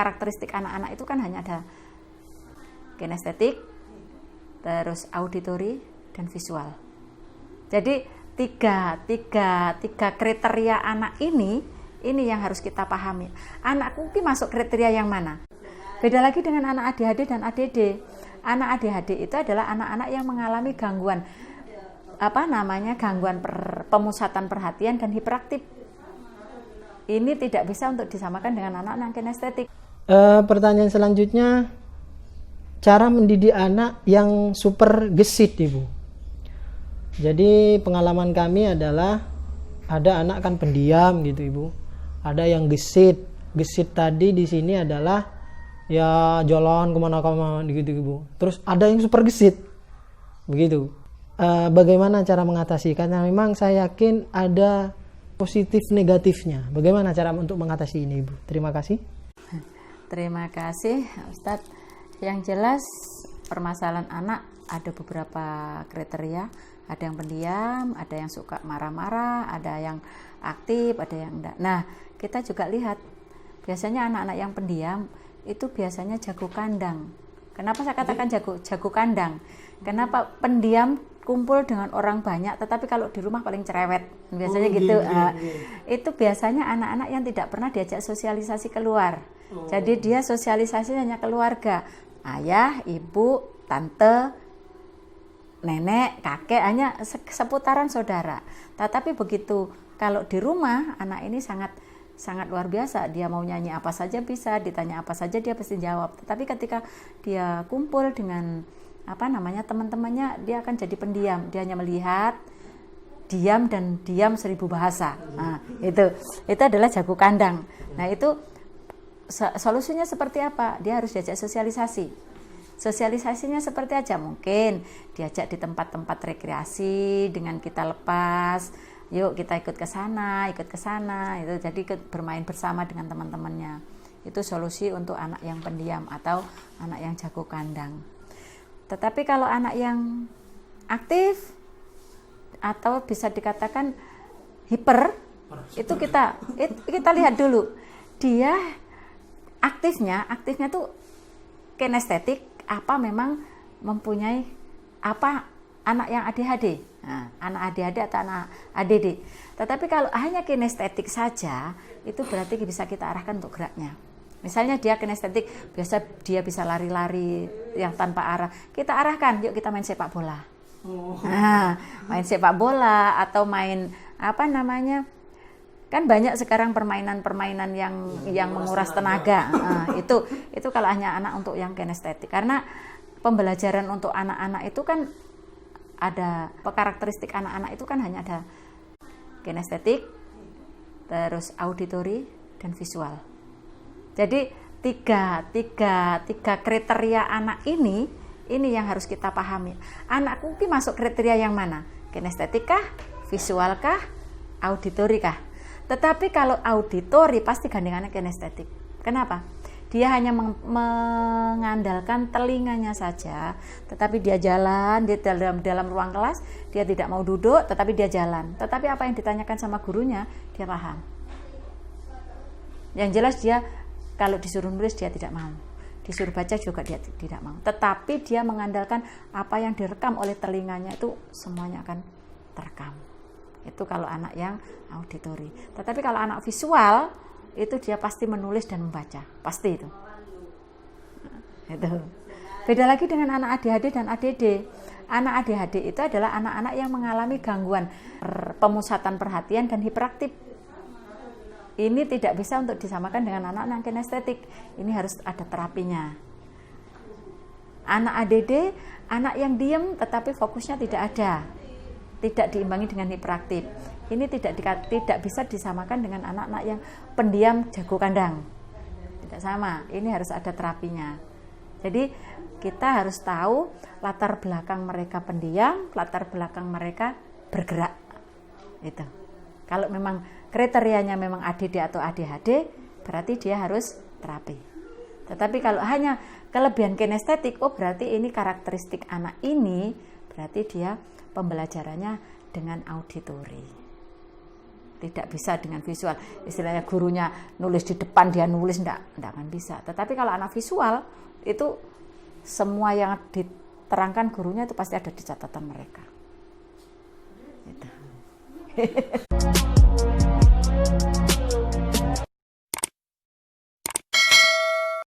karakteristik anak-anak itu kan hanya ada kinestetik, terus auditory, dan visual. Jadi tiga kriteria anak ini yang harus kita pahami. Anakku ini masuk kriteria yang mana? Beda lagi dengan anak ADHD dan ADD. Anak ADHD itu adalah anak-anak yang mengalami gangguan gangguan pemusatan perhatian dan hiperaktif. Ini tidak bisa untuk disamakan dengan anak-anak kinestetik. Pertanyaan selanjutnya, cara mendidik anak yang super gesit, Ibu. Jadi pengalaman kami adalah ada anak kan pendiam gitu, Ibu. Ada yang gesit. Gesit tadi di sini adalah ya jalan kemana-mana gitu, Ibu. Terus ada yang super gesit, begitu. Bagaimana cara mengatasi? Karena memang saya yakin ada positif negatifnya. Bagaimana cara untuk mengatasi ini, Ibu? Terima kasih. Terima kasih, Ustadz. Yang jelas permasalahan anak ada beberapa kriteria. Ada yang pendiam, ada yang suka marah-marah, ada yang aktif, ada yang enggak. Nah, kita juga lihat biasanya anak-anak yang pendiam itu biasanya jago kandang. Kenapa saya katakan jago kandang? Kenapa pendiam kumpul dengan orang banyak, tetapi kalau di rumah paling cerewet, biasanya gitu. Itu biasanya anak-anak yang tidak pernah diajak sosialisasi keluar. Jadi dia sosialisasi hanya keluarga, ayah, ibu, tante, nenek, kakek, hanya seputaran saudara. Tetapi begitu kalau di rumah, anak ini sangat luar biasa. Dia mau nyanyi apa saja bisa, ditanya apa saja dia pasti jawab. Tetapi ketika dia kumpul dengan teman-temannya, dia akan jadi pendiam. Dia hanya melihat, diam dan diam 1000 bahasa. Nah, itu adalah jago kandang. Nah, itu solusinya seperti apa? Dia harus diajak sosialisasi. Sosialisasinya seperti aja, mungkin diajak di tempat-tempat rekreasi dengan kita lepas. Yuk kita ikut ke sana. Itu jadi ikut bermain bersama dengan teman-temannya. Itu solusi untuk anak yang pendiam atau anak yang jago kandang. Tetapi kalau anak yang aktif atau bisa dikatakan hiper, itu kita lihat dulu. Dia aktifnya tuh kinestetik apa memang mempunyai apa anak yang ADHD. Nah, anak ADHD atau anak ADD. Tetapi kalau hanya kinestetik saja, itu berarti bisa kita arahkan untuk geraknya. Misalnya dia kinestetik, biasa dia bisa lari-lari yang tanpa arah. Kita arahkan, yuk kita main sepak bola. Nah, main sepak bola atau main kan banyak sekarang permainan-permainan yang menguras tenaga. Nah, itu kalau hanya anak untuk yang kinestetik. Karena pembelajaran untuk anak-anak itu kan ada karakteristik anak-anak itu kan hanya ada kinestetik, terus auditory, dan visual. Jadi tiga kriteria anak ini yang harus kita pahami. Anakku ini masuk kriteria yang mana? Kinestetik kah? Visual kah? Auditory kah? Tetapi kalau auditory pasti gandengannya kinestetik. Kenapa? Dia hanya mengandalkan telinganya saja, tetapi dia jalan di dalam ruang kelas, dia tidak mau duduk, tetapi dia jalan. Tetapi apa yang ditanyakan sama gurunya, dia paham. Yang jelas dia kalau disuruh nulis dia tidak mau, disuruh baca juga dia tidak mau. Tetapi dia mengandalkan apa yang direkam oleh telinganya itu semuanya akan terekam. Itu kalau anak yang auditory. Tetapi kalau anak visual itu dia pasti menulis dan membaca, pasti itu. Itu. Beda lagi dengan anak ADHD dan ADD. Anak ADHD itu adalah anak-anak yang mengalami gangguan pemusatan perhatian dan hiperaktif. Ini tidak bisa untuk disamakan dengan anak-anak kinestetik. Ini harus ada terapinya. Anak ADD, anak yang diam tetapi fokusnya tidak ada, tidak diimbangi dengan hiperaktif. Ini tidak bisa disamakan dengan anak-anak yang pendiam jago kandang. Tidak sama. Ini harus ada terapinya. Jadi kita harus tahu latar belakang mereka pendiam, latar belakang mereka bergerak. Itu. Kalau memang kriterianya memang ADD atau ADHD, berarti dia harus terapi. Tetapi kalau hanya kelebihan kinestetik, berarti ini karakteristik anak ini, berarti dia pembelajarannya dengan auditory. tidak bisa dengan visual. Istilahnya gurunya nulis di depan, dia nulis, enggak akan bisa. Tetapi kalau anak visual, itu semua yang diterangkan gurunya itu pasti ada di catatan mereka. Gitu.